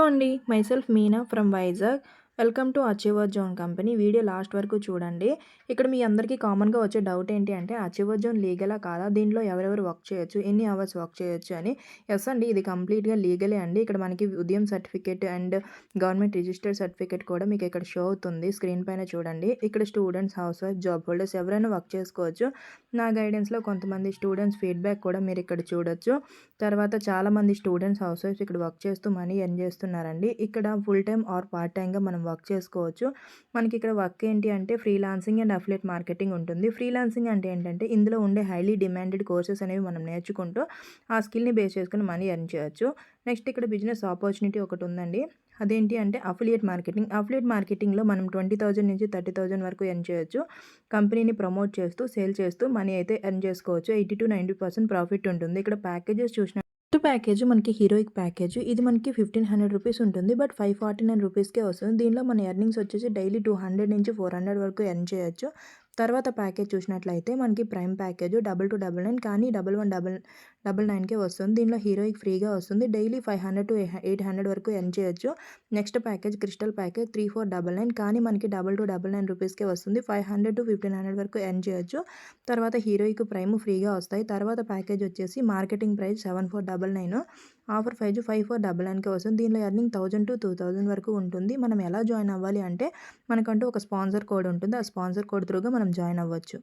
అండి. Myself Meena from Vizag. Welcome to achiever zone company. Video last వరకు చూడండి. ఇక్కడ మీ అందరికీ కామన్‌గా వచ్చే డౌట్ ఏంటి అంటే అచీవర్ జోన్ లీగలా కాదా? దీంట్లో ఎవరెవరు వర్క్ చేయొచ్చు? ఎన్ని అవర్స్ వర్క్ చేయొచ్చు అని. యెస్ అండి. ఇది కంప్లీట్‌గా లీగలే అండి. ఇక్కడ మనకి Udyam certificate and government registered certificate కూడా మీకు ఇక్కడ షో అవుతుంది. స్క్రీన్ పైన చూడండి. ఇక్కడ students, house wife, job holders ఎవరైనా వర్క్ చేసుకోవచ్చు. నా గైడెన్స్‌లో కొంతమంది స్టూడెంట్స్ ఫీడ్‌బ్యాక్ కూడా మీరు ఇక్కడ చూడొచ్చు. తర్వాత చాలామంది స్టూడెంట్స్, హౌస్ వైఫ్స్ ఇక్కడ వర్క్ చేస్తూ మనీ ఎర్న్ చేస్తున్నారండి. ఇక్కడ ఫుల్ టైమ్ ఆర్ పార్ట్ టైమ్‌గా మనం వర్క్ చేసుకోవచ్చు. మనకి ఇక్కడ వర్క్ ఏంటి అంటే ఫ్రీలాన్సింగ్ అండ్ అఫిలియేట్ మార్కెటింగ్ ఉంటుంది. ఫ్రీలాన్సింగ్ అంటే ఏంటంటే ఇందులో ఉండే హైలీ డిమాండెడ్ కోర్సెస్ అనేవి మనం నేర్చుకుంటూ ఆ స్కిల్‌ని బేస్ చేసుకొని మనీ ఎర్న్ చేయొచ్చు. నెక్స్ట్ ఇక్కడ బిజినెస్ ఆపర్చునిటీ ఒకటి ఉందండి. అదేంటి అంటే అఫిలియేట్ మార్కెటింగ్. అఫిలియేట్ మార్కెటింగ్‌లో మనం 20,000 నుంచి 30,000 వరకు ఎర్న్ చేయొచ్చు. కంపెనీని ప్రమోట్ చేస్తూ, సేల్ చేస్తూ మనీ అయితే ఎర్న్ చేసుకోవచ్చు. 80-90% ప్రాఫిట్ ఉంటుంది. ఇక్కడ ప్యాకేజెస్ చూసినా ఫస్ట్ ప్యాకేజ్ మనకి హీరోయిక్ ప్యాకేజ్. ఇది మనకి 1,500 రూపీస్ ఉంటుంది. బట్ 549 రూపీస్‌కే వస్తుంది. దీనిలో మన ఎర్నింగ్స్ వచ్చేసి డైలీ 200 నుంచి 400 వరకు ఎర్న్ చేయొచ్చు. తర్వాత ప్యాకేజ్ చూసినట్లయితే మనకి ప్రైమ్ ప్యాకేజ్ 2299 కానీ 1199కే వస్తుంది. దీనిలో హీరోయిక్ ఫ్రీగా వస్తుంది. డైలీ 500-800 వరకు ఎర్న్ చేయొచ్చు. నెక్స్ట్ ప్యాకేజ్ క్రిస్టల్ ప్యాకేజ్ 3499 కానీ మనకి 2299 రూపీస్‌కే వస్తుంది. 500-1500 వరకు ఎర్న్ చేయొచ్చు. తర్వాత హీరోయిక్ ప్రైమ్ ఫ్రీగా వస్తాయి. తర్వాత ప్యాకేజ్ వచ్చేసి మార్కెటింగ్ ప్రైస్ 7499, ఆఫర్ ప్రైజ్ 5499కే వస్తుంది. దీనిలో ఎర్నింగ్ 1000-2000 వరకు ఉంటుంది. మనం ఎలా జాయిన్ అవ్వాలి అంటే మనకంటూ ఒక స్పాన్సర్ కోడ్ ఉంటుంది. ఆ స్పాన్సర్ కోడ్ త్రూగా మనం జాయిన్ అవ్వచ్చు.